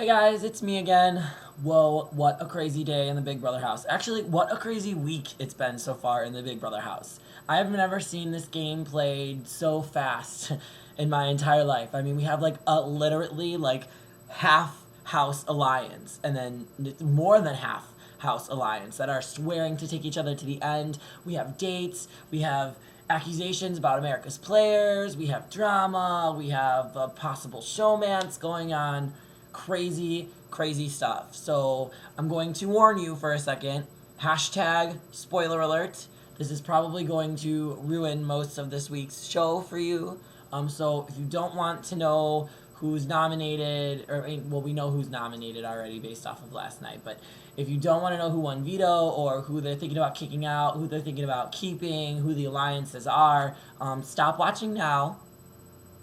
Hey guys, it's me again. Whoa, what a crazy day in the Big Brother house. Actually, what a crazy week it's been so far in the Big Brother house. I have never seen this game played so fast in my entire life. I mean, we have like a literally like half house alliance and then more than half house alliance that are swearing to take each other to the end. We have dates, we have accusations about America's players, we have drama, we have a possible showmance going on. Crazy, crazy stuff. So I'm going to warn you for a second. Hashtag spoiler alert. This is probably going to ruin most of this week's show for you. So if you don't want to know who's nominated, well, we know who's nominated already based off of last night, but if you don't want to know who won veto or who they're thinking about kicking out, who they're thinking about keeping, who the alliances are, stop watching now.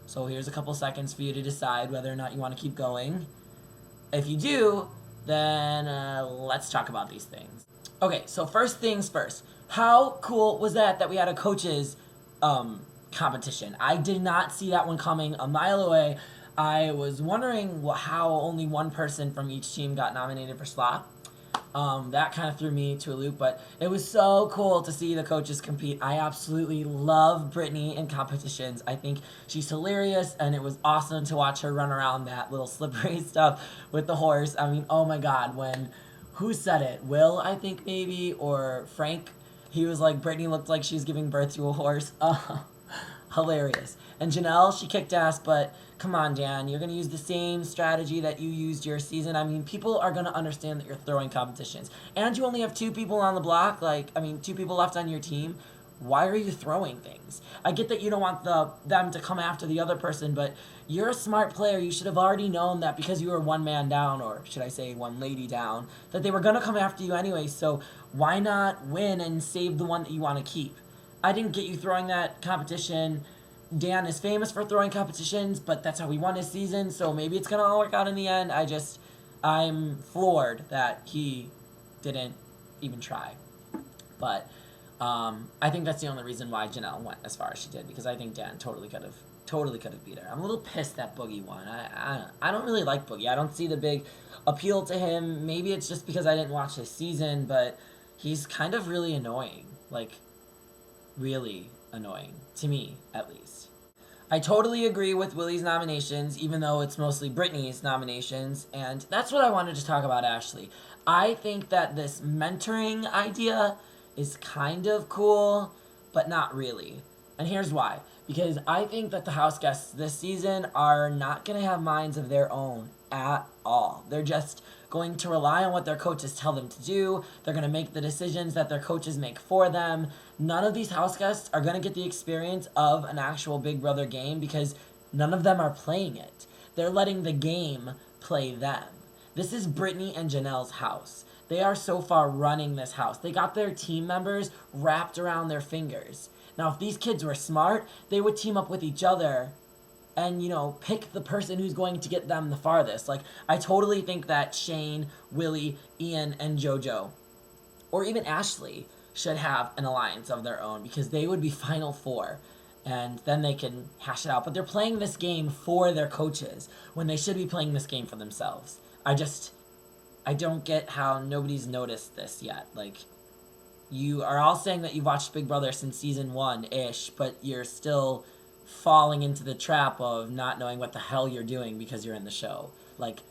So here's a couple seconds for you to decide whether or not you want to keep going. If you do, then let's talk about these things. Okay, so first things first. How cool was that we had a coaches competition? I did not see that one coming a mile away. I was wondering how only one person from each team got nominated for slop. That kind of threw me to a loop, but it was so cool to see the coaches compete. I absolutely love Brittany in competitions. I think she's hilarious, and it was awesome to watch her run around that little slippery stuff with the horse. I mean, oh my god, who said it? Will, I think maybe, or Frank? He was like, Brittany looked like she was giving birth to a horse. Hilarious. And Janelle, she kicked ass, but come on, Dan, you're going to use the same strategy that you used your season. I mean, people are going to understand that you're throwing competitions. And you only have two people on the block, two people left on your team. Why are you throwing things? I get that you don't want them to come after the other person, but you're a smart player. You should have already known that because you were one man down, or should I say one lady down, that they were going to come after you anyway. So why not win and save the one that you want to keep? I didn't get you throwing that competition. Dan is famous for throwing competitions, but that's how he won his season, so maybe it's going to all work out in the end. I'm floored that he didn't even try. But I think that's the only reason why Janelle went as far as she did, because I think Dan totally could have beat her. I'm a little pissed that Boogie won. I don't really like Boogie. I don't see the big appeal to him. Maybe it's just because I didn't watch his season, but he's kind of really annoying. Really annoying. To me, at least. I totally agree with Willie's nominations, even though it's mostly Brittany's nominations, and that's what I wanted to talk about, Ashley. I think that this mentoring idea is kind of cool, but not really. And here's why. Because I think that the house guests this season are not going to have minds of their own at all. They're just going to rely on what their coaches tell them to do. They're going to make the decisions that their coaches make for them. None of these house guests are going to get the experience of an actual Big Brother game because none of them are playing it. They're letting the game play them. This is Brittany and Janelle's house. They are so far running this house. They got their team members wrapped around their fingers. Now, if these kids were smart, they would team up with each other and, pick the person who's going to get them the farthest. I totally think that Shane, Willie, Ian, and JoJo, or even Ashley, should have an alliance of their own because they would be Final Four. And then they can hash it out. But they're playing this game for their coaches when they should be playing this game for themselves. I don't get how nobody's noticed this yet. You are all saying that you've watched Big Brother since season 1-ish, but you're still falling into the trap of not knowing what the hell you're doing because you're in the show.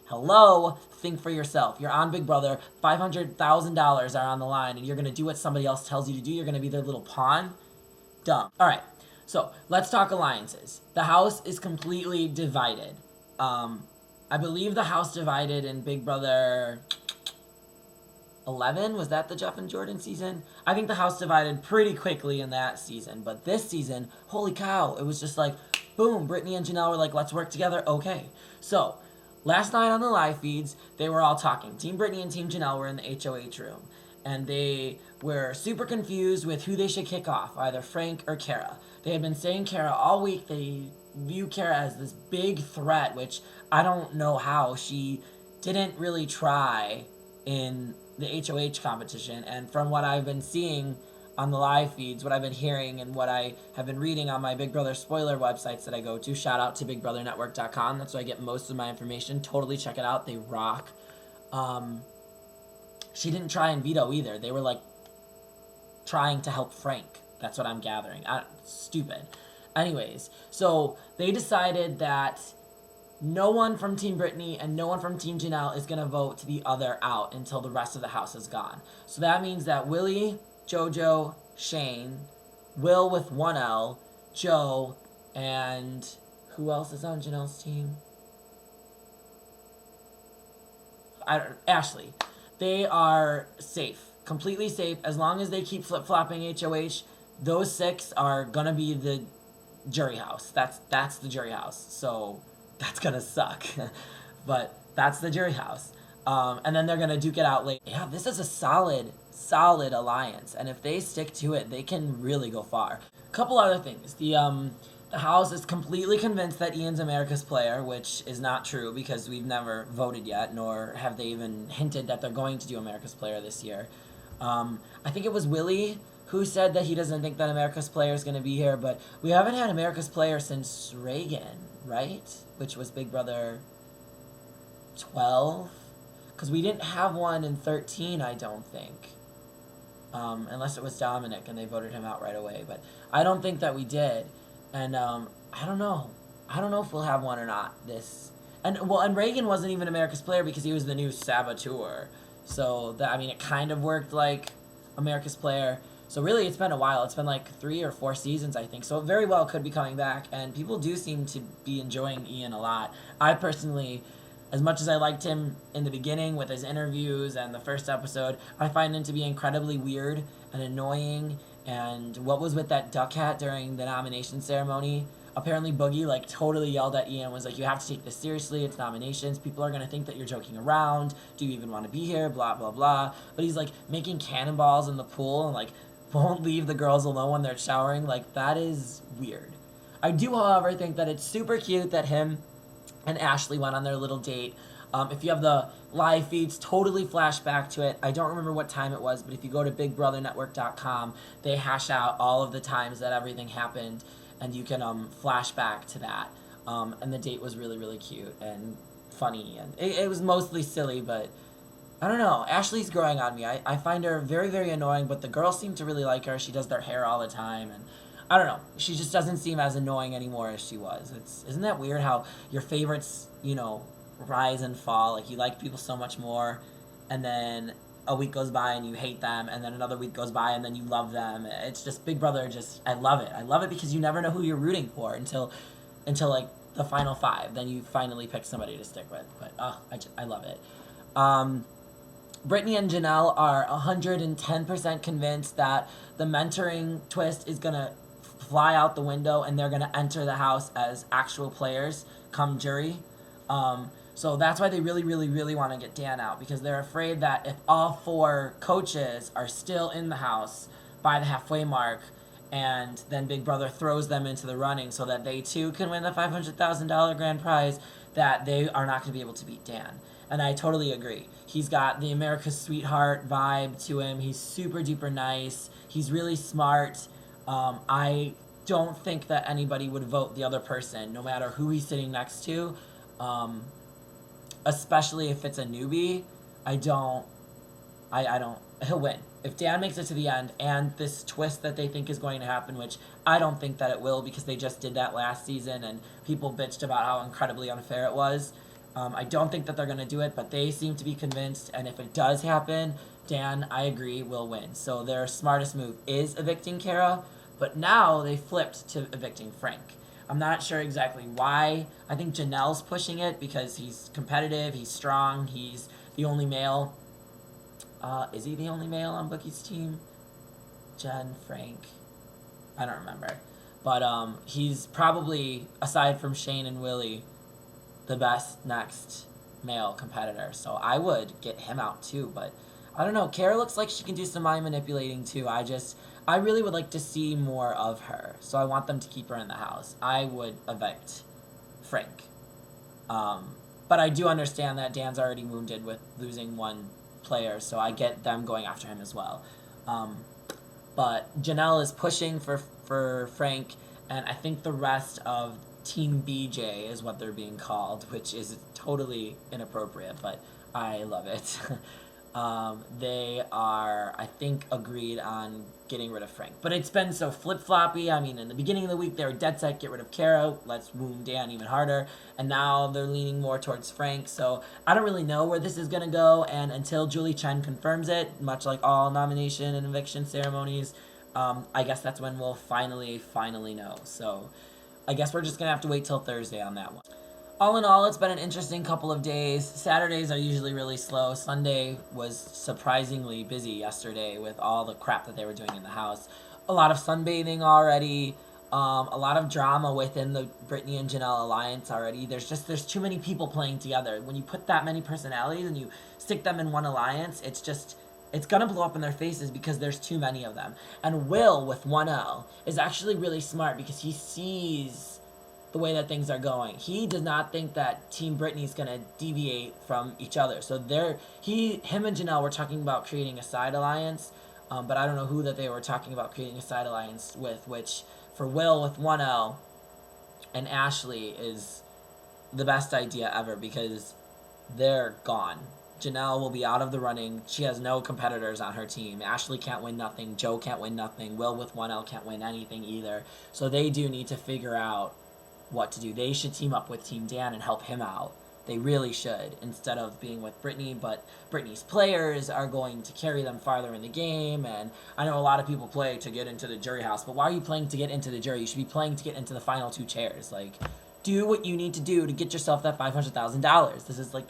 Hello, think for yourself. You're on Big Brother, $500,000 are on the line, and you're going to do what somebody else tells you to do? You're going to be their little pawn? Dumb. All right, so let's talk alliances. The house is completely divided. I believe the house divided in Big Brother 11, was that the Jeff and Jordan season? I think the house divided pretty quickly in that season, but this season, holy cow, it was just boom, Brittany and Janelle were let's work together, okay. So, last night on the live feeds, they were all talking. Team Brittany and Team Janelle were in the HOH room, and they were super confused with who they should kick off, either Frank or Kara. They had been saying Kara all week. They view Kara as this big threat, which I don't know how she didn't really try in the HOH competition, and from what I've been seeing on the live feeds, what I've been hearing and what I have been reading on my Big Brother spoiler websites that I go to, shout out to BigBrotherNetwork.com. That's where I get most of my information. Totally check it out. They rock. She didn't try and veto either. They were like trying to help Frank. That's what I'm gathering. Stupid. Anyways, so they decided that no one from Team Brittany and no one from Team Janelle is going to vote the other out until the rest of the house is gone. So that means that Willie, JoJo, Shane, Will with 1L, Joe, and who else is on Janelle's team? Ashley. They are safe. Completely safe. As long as they keep flip-flopping HOH, those 6 are going to be the jury house. That's the jury house. So that's gonna suck. But that's the jury house. And then they're gonna duke it out later. Yeah, this is a solid alliance. And if they stick to it, they can really go far. A couple other things. The house is completely convinced that Ian's America's player, which is not true because we've never voted yet, nor have they even hinted that they're going to do America's player this year. I think it was Willie who said that he doesn't think that America's player is going to be here, but we haven't had America's player since Reagan, right? Which was Big Brother 12? Because we didn't have one in 13, I don't think. Unless it was Dominic and they voted him out right away. But I don't think that we did. And I don't know. I don't know if we'll have one or not. And Reagan wasn't even America's player because he was the new saboteur. So, it kind of worked like America's player. So really, it's been a while. It's been like 3 or 4 seasons, I think. So it very well could be coming back. And people do seem to be enjoying Ian a lot. I personally, as much as I liked him in the beginning with his interviews and the first episode, I find him to be incredibly weird and annoying. And what was with that duck hat during the nomination ceremony? Apparently Boogie totally yelled at Ian, was like, you have to take this seriously, it's nominations, people are going to think that you're joking around, do you even want to be here, blah, blah, blah. But he's making cannonballs in the pool and won't leave the girls alone when they're showering. That is weird. I do, however, think that it's super cute that him and Ashley went on their little date. If you have the live feeds, totally flash back to it. I don't remember what time it was, but if you go to BigBrotherNetwork.com, they hash out all of the times that everything happened, and you can flash back to that. And the date was really, really cute and funny, and it was mostly silly, but I don't know. Ashley's growing on me. I find her very, very annoying, but the girls seem to really like her. She does their hair all the time, and I don't know. She just doesn't seem as annoying anymore as she was. Isn't that weird how your favorites, rise and fall? You like people so much more, and then a week goes by and you hate them, and then another week goes by and then you love them. It's just Big Brother. I love it. I love it because you never know who you're rooting for until the final 5. Then you finally pick somebody to stick with. But I love it. Brittany and Janelle are 110% convinced that the mentoring twist is going to fly out the window and they're going to enter the house as actual players come jury. So that's why they really, really, really want to get Dan out, because they're afraid that if all 4 coaches are still in the house by the halfway mark, and then Big Brother throws them into the running so that they too can win the $500,000 grand prize, that they are not going to be able to beat Dan. And I totally agree. He's got the America's sweetheart vibe to him. He's super duper nice. He's really smart. I don't think that anybody would vote the other person, no matter who he's sitting next to. Especially if it's a newbie. I don't. He'll win. If Dan makes it to the end, and this twist that they think is going to happen, which I don't think that it will, because they just did that last season and people bitched about how incredibly unfair it was. I don't think that they're going to do it, but they seem to be convinced, and if it does happen, Dan, I agree, will win. So their smartest move is evicting Kara, but now they flipped to evicting Frank. I'm not sure exactly why. I think Janelle's pushing it because he's competitive, he's strong, he's the only male. Is he the only male on Bookie's team? Jen, Frank, I don't remember. But he's probably, aside from Shane and Willie, the best next male competitor. So I would get him out too. But I don't know. Kara looks like she can do some mind manipulating too. I really would like to see more of her. So I want them to keep her in the house. I would evict Frank. But I do understand that Dan's already wounded with losing one player, so I get them going after him as well. But Janelle is pushing for Frank, and I think the rest of Team BJ is what they're being called, which is totally inappropriate, but I love it. They are, I think, agreed on getting rid of Frank. But it's been so flip-floppy. I mean, in the beginning of the week, they were dead set, get rid of Kara, let's wound Dan even harder. And now they're leaning more towards Frank. So I don't really know where this is going to go. And until Julie Chen confirms it, much like all nomination and eviction ceremonies, I guess that's when we'll finally know. So I guess we're just going to have to wait till Thursday on that one. All in all, it's been an interesting couple of days. Saturdays are usually really slow. Sunday was surprisingly busy yesterday with all the crap that they were doing in the house. A lot of sunbathing already. A lot of drama within the Brittany and Janelle alliance already. There's too many people playing together. When you put that many personalities and you stick them in one alliance, it's gonna blow up in their faces because there's too many of them. And Will, with 1L, is actually really smart because he sees the way that things are going. He does not think that Team Brittany is going to deviate from each other. So him and Janelle were talking about creating a side alliance, but I don't know who that they were talking about creating a side alliance with, which for Will with 1L and Ashley is the best idea ever because they're gone. Janelle will be out of the running. She has no competitors on her team. Ashley can't win nothing. Joe can't win nothing. Will with 1L can't win anything either. So they do need to figure out what to do. They should team up with Team Dan and help him out. They really should, instead of being with Brittany, but Brittany's players are going to carry them farther in the game, and I know a lot of people play to get into the jury house, but why are you playing to get into the jury? You should be playing to get into the final 2 chairs. Like, do what you need to do to get yourself that $500,000. This is like,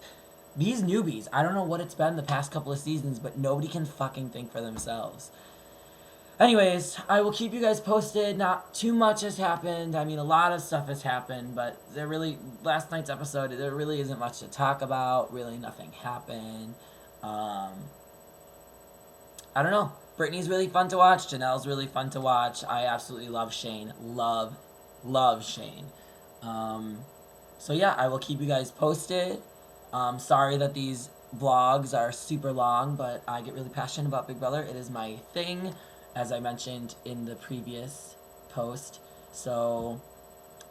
these newbies, I don't know what it's been the past couple of seasons, but nobody can fucking think for themselves. Anyways, I will keep you guys posted. Not too much has happened. I mean, a lot of stuff has happened, but last night's episode, there really isn't much to talk about. Really, nothing happened. I don't know. Brittany's really fun to watch. Janelle's really fun to watch. I absolutely love Shane. Love Shane. So yeah, I will keep you guys posted. Sorry that these vlogs are super long, but I get really passionate about Big Brother. It is my thing, as I mentioned in the previous post. So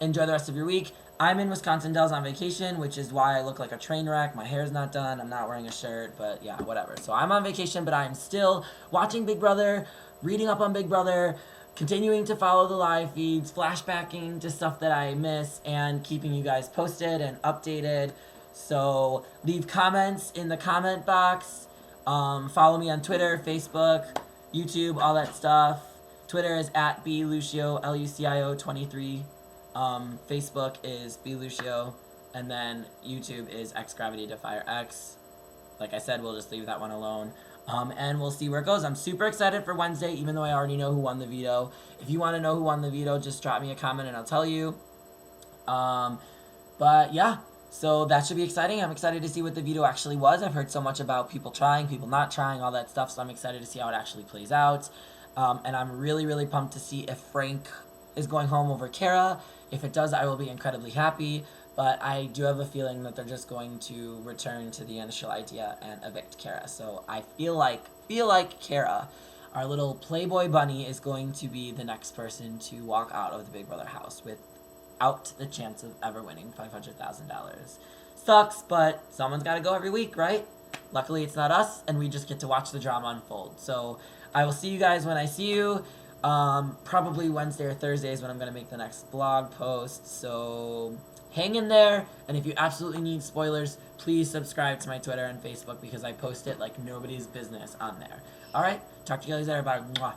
enjoy the rest of your week. I'm in Wisconsin Dells on vacation, which is why I look like a train wreck. My hair's not done. I'm not wearing a shirt, but yeah, whatever. So I'm on vacation, but I'm still watching Big Brother, reading up on Big Brother, continuing to follow the live feeds, flashbacking to stuff that I miss, and keeping you guys posted and updated. So leave comments in the comment box. Follow me on Twitter, Facebook, YouTube, all that stuff. Twitter is at blucio, Lucio 23. Facebook is blucio, and then YouTube is xgravitydefirex. Like I said, we'll just leave that one alone. And we'll see where it goes. I'm super excited for Wednesday, even though I already know who won the veto. If you want to know who won the veto, just drop me a comment and I'll tell you. But yeah, so that should be exciting. I'm excited to see what the veto actually was. I've heard so much about people trying, people not trying, all that stuff, so I'm excited to see how it actually plays out. And I'm really, really pumped to see if Frank is going home over Kara. If it does, I will be incredibly happy. But I do have a feeling that they're just going to return to the initial idea and evict Kara. So I feel like Kara, our little Playboy bunny, is going to be the next person to walk out of the Big Brother house without the chance of ever winning $500,000. Sucks, but someone's got to go every week, right? Luckily, it's not us, and we just get to watch the drama unfold. So I will see you guys when I see you. Probably Wednesday or Thursday is when I'm going to make the next blog post. So hang in there, and if you absolutely need spoilers, please subscribe to my Twitter and Facebook because I post it like nobody's business on there. Alright, talk to you guys later. Bye. Mwah.